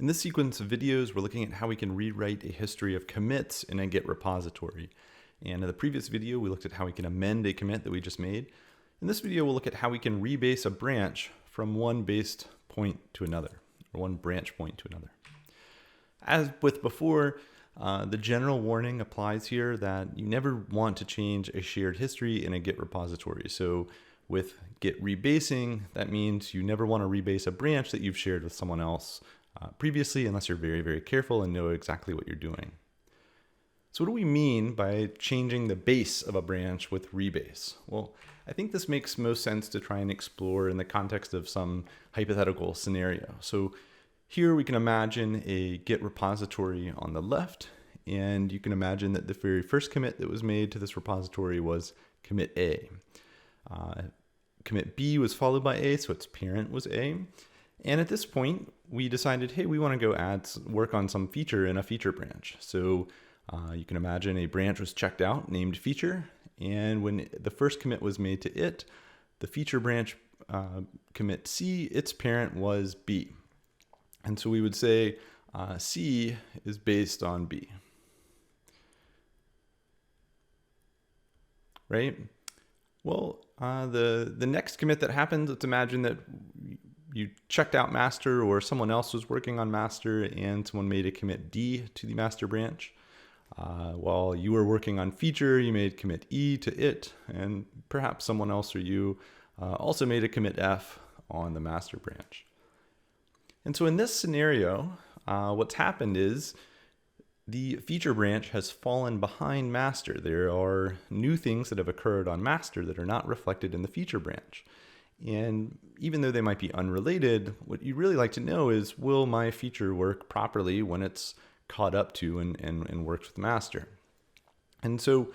In this sequence of videos, we're looking at how we can rewrite a history of commits in a Git repository. And in the previous video, we looked at how we can amend a commit that we just made. In this video, we'll look at how we can rebase a branch from one based point to another, or one branch point to another. As with before, the general warning applies here that you never want to change a shared history in a Git repository. So with Git rebasing, that means you never want to rebase a branch that you've shared with someone else previously, unless you're very, very careful and know exactly what you're doing. So what do we mean by changing the base of a branch with rebase? Well, I think this makes most sense to try and explore in the context of some hypothetical scenario. So here we can imagine a Git repository on the left, and you can imagine that the very first commit that was made to this repository was commit A. Commit B was followed by A, so its parent was A. And at this point, we decided, hey, we want to go work on some feature in a feature branch. So you can imagine a branch was checked out named feature. And when the first commit was made to it, the feature branch commit C, its parent was B. And so we would say C is based on B. Right? Well, the next commit that happened, let's imagine that you checked out master, or someone else was working on master and someone made a commit D to the master branch. While you were working on feature, you made commit E to it, and perhaps someone else or you also made a commit F on the master branch. And so in this scenario, what's happened is the feature branch has fallen behind master. There are new things that have occurred on master that are not reflected in the feature branch. And even though they might be unrelated, what you really like to know is, will my feature work properly when it's caught up to and works with master? And so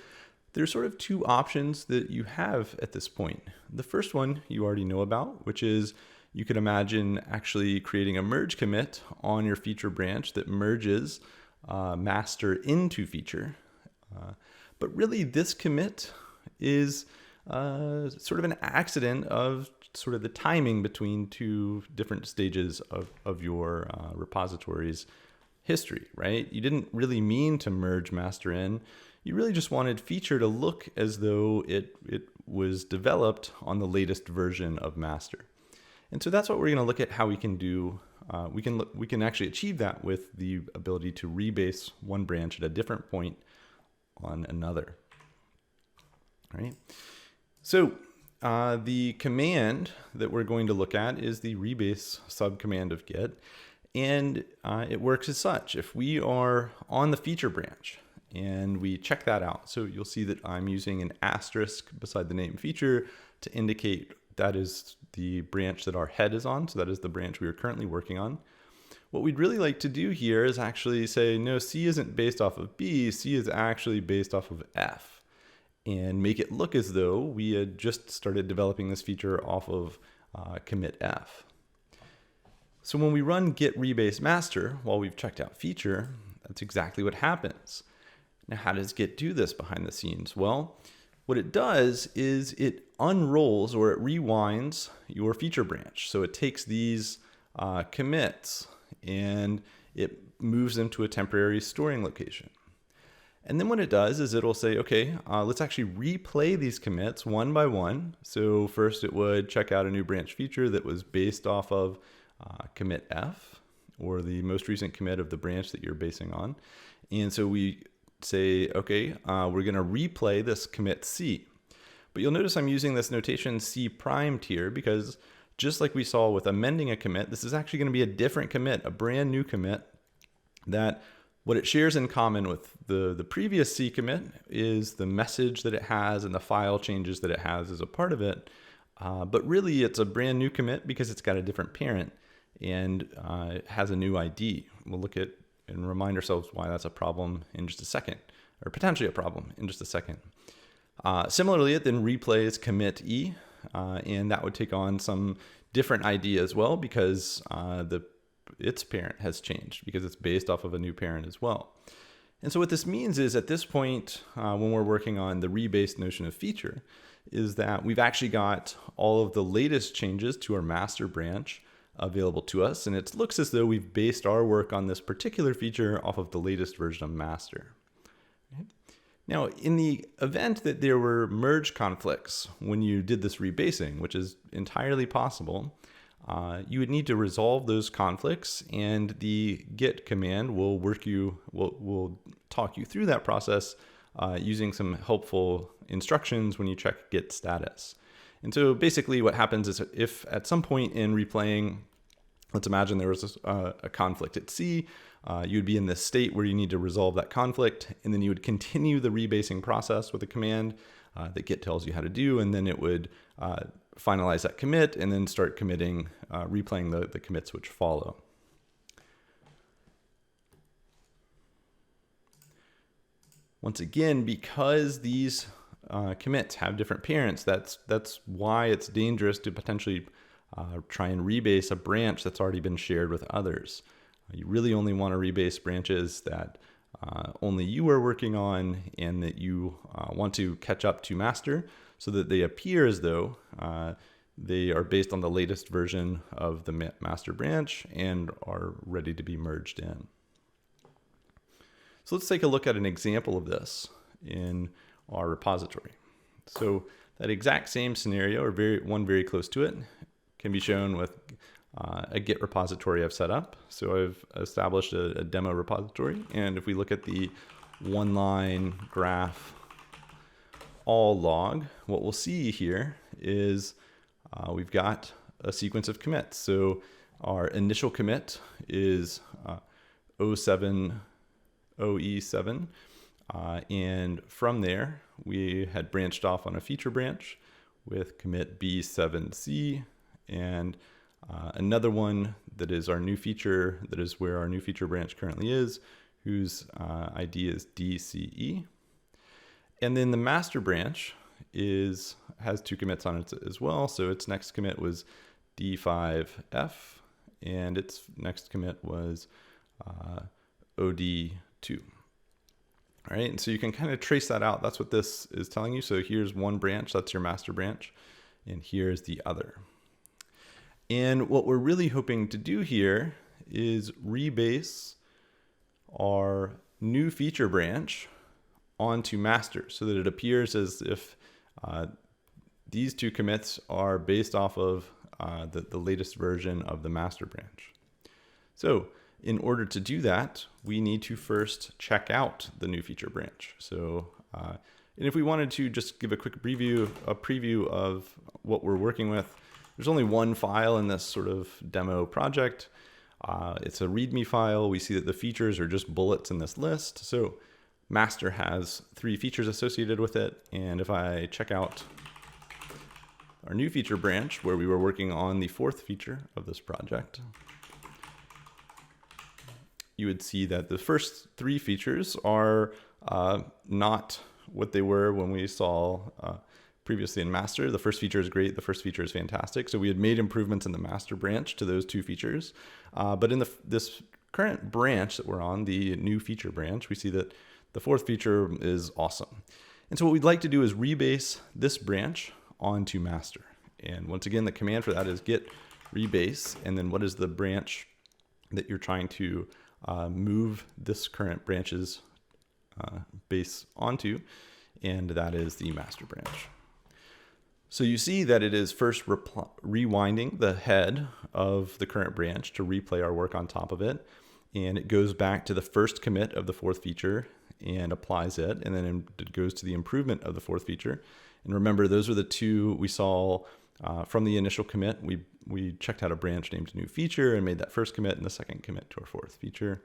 there's sort of two options that you have at this point. The first one you already know about, which is you could imagine actually creating a merge commit on your feature branch that merges master into feature. But really this commit is sort of an accident of sort of the timing between two different stages of your repository's history, right? You didn't really mean to merge master in. You really just wanted feature to look as though it was developed on the latest version of master. And so that's what we're going to look at how we can do. We can actually achieve that with the ability to rebase one branch at a different point on another. All right. So the command that we're going to look at is the rebase subcommand of Git. And it works as such. If we are on the feature branch and we check that out, so you'll see that I'm using an asterisk beside the name feature to indicate that is the branch that our head is on. So that is the branch we are currently working on. What we'd really like to do here is actually say, no, C isn't based off of B, C is actually based off of F, and make it look as though we had just started developing this feature off of commit F. So when we run git rebase master while we've checked out feature, that's exactly what happens. Now, how does Git do this behind the scenes? Well, what it does is it unrolls, or it rewinds your feature branch. So it takes these commits and it moves them to a temporary storing location. And then what it does is it'll say, okay, let's actually replay these commits one by one. So first it would check out a new branch feature that was based off of commit F, or the most recent commit of the branch that you're basing on. And so we say, okay, we're going to replay this commit C. But you'll notice I'm using this notation C primed here because just like we saw with amending a commit, this is actually going to be a different commit, a brand new commit, that what it shares in common with the previous C commit is the message that it has and the file changes that it has as a part of it. But really it's a brand new commit because it's got a different parent and it has a new ID. We'll look at and remind ourselves why that's a problem in just a second, or potentially a problem in just a second. Similarly, it then replays commit E, and that would take on some different ID as well because its parent has changed because it's based off of a new parent as well. And so what this means is at this point, when we're working on the rebase notion of feature, is that we've actually got all of the latest changes to our master branch available to us, and it looks as though we've based our work on this particular feature off of the latest version of master. Okay. Now, in the event that there were merge conflicts when you did this rebasing, which is entirely possible, you would need to resolve those conflicts, and the git command will will talk you through that process using some helpful instructions when you check git status. And so basically what happens is if at some point in replaying, let's imagine there was a conflict at C, you'd be in this state where you need to resolve that conflict, and then you would continue the rebasing process with a command that git tells you how to do, and then it would finalize that commit and then start committing, replaying the commits which follow. Once again, because these commits have different parents, that's why it's dangerous to potentially try and rebase a branch that's already been shared with others. You really only want to rebase branches that only you are working on and that you want to catch up to master, so that they appear as though they are based on the latest version of the master branch and are ready to be merged in. So let's take a look at an example of this in our repository. So that exact same scenario, or one very close to it, can be shown with a Git repository I've set up. So I've established a demo repository, and if we look at the one-line graph all log, what we'll see here is we've got a sequence of commits. So our initial commit is 07 OE7, and from there we had branched off on a feature branch with commit B7C, and another one that is our new feature, that is where our new feature branch currently is, whose ID is DCE. And then the master branch has two commits on it as well. So its next commit was D5F, and its next commit was OD2. All right, and so you can kind of trace that out. That's what this is telling you. So here's one branch, that's your master branch, and here's the other. And what we're really hoping to do here is rebase our new feature branch onto master, so that it appears as if these two commits are based off of the latest version of the master branch. So in order to do that, we need to first check out the new feature branch. So and if we wanted to just give a quick preview of what we're working with, there's only one file in this sort of demo project. It's a README file. We see that the features are just bullets in this list. So master has 3 features associated with it. And if I check out our new feature branch, where we were working on the 4th feature of this project, you would see that the first 3 features are not what they were when we saw previously in master. The first feature is great. The first feature is fantastic. So we had made improvements in the master branch to those 2 features. But in this current branch that we're on, the new feature branch, we see that the 4th feature is awesome. And so what we'd like to do is rebase this branch onto master. And once again, the command for that is git rebase. And then what is the branch that you're trying to move this current branch's base onto? And that is the master branch. So you see that it is first rewinding the head of the current branch to replay our work on top of it. And it goes back to the first commit of the 4th feature and applies it. And then it goes to the improvement of the 4th feature. And remember, those are the 2 we saw from the initial commit. We checked out a branch named new feature and made that first commit and the second commit to our 4th feature.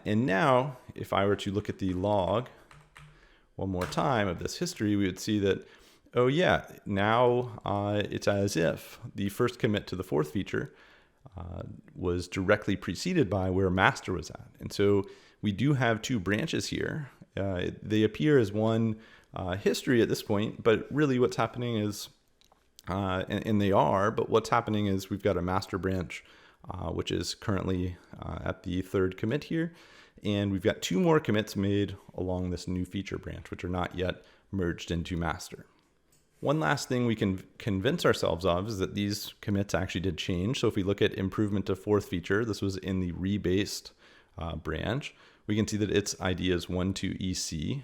And now, if I were to look at the log one more time of this history, we would see that, oh yeah, now it's as if the first commit to the 4th feature was directly preceded by where master was at. And so we do have 2 branches here. They appear as one history at this point, but really what's happening is, and they are, but what's happening is we've got a master branch, which is currently at the 3rd commit here. And we've got 2 more commits made along this new feature branch, which are not yet merged into master. One last thing we can convince ourselves of is that these commits actually did change. So if we look at improvement to fourth feature, this was in the rebased branch, we can see that its ID is 12EC.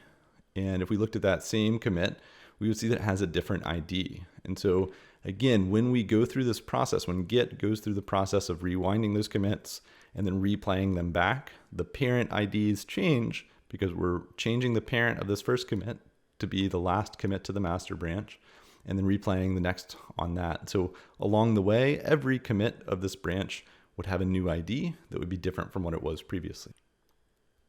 And if we looked at that same commit, we would see that it has a different ID. And so again, when we go through this process, when Git goes through the process of rewinding those commits and then replaying them back, the parent IDs change because we're changing the parent of this first commit to be the last commit to the master branch and then replaying the next on that. So along the way, every commit of this branch would have a new ID that would be different from what it was previously.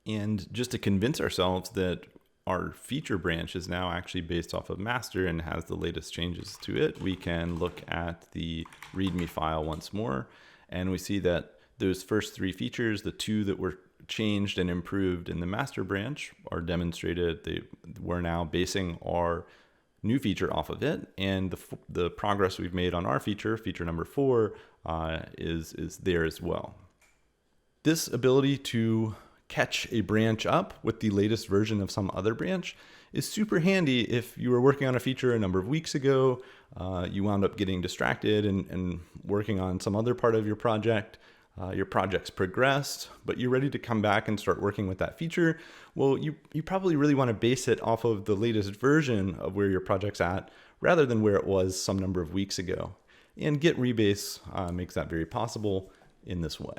And just to convince ourselves that our feature branch is now actually based off of master and has the latest changes to it, we can look at the README file once more. And we see that those first three features, the two that were changed and improved in the master branch, are demonstrated. We're now basing our new feature off of it. And the progress we've made on our feature number 4, is there as well. This ability to catch a branch up with the latest version of some other branch is super handy if you were working on a feature a number of weeks ago, you wound up getting distracted and working on some other part of your project. Your project's progressed, but you're ready to come back and start working with that feature. Well, you probably really want to base it off of the latest version of where your project's at rather than where it was some number of weeks ago. And Git Rebase makes that very possible in this way.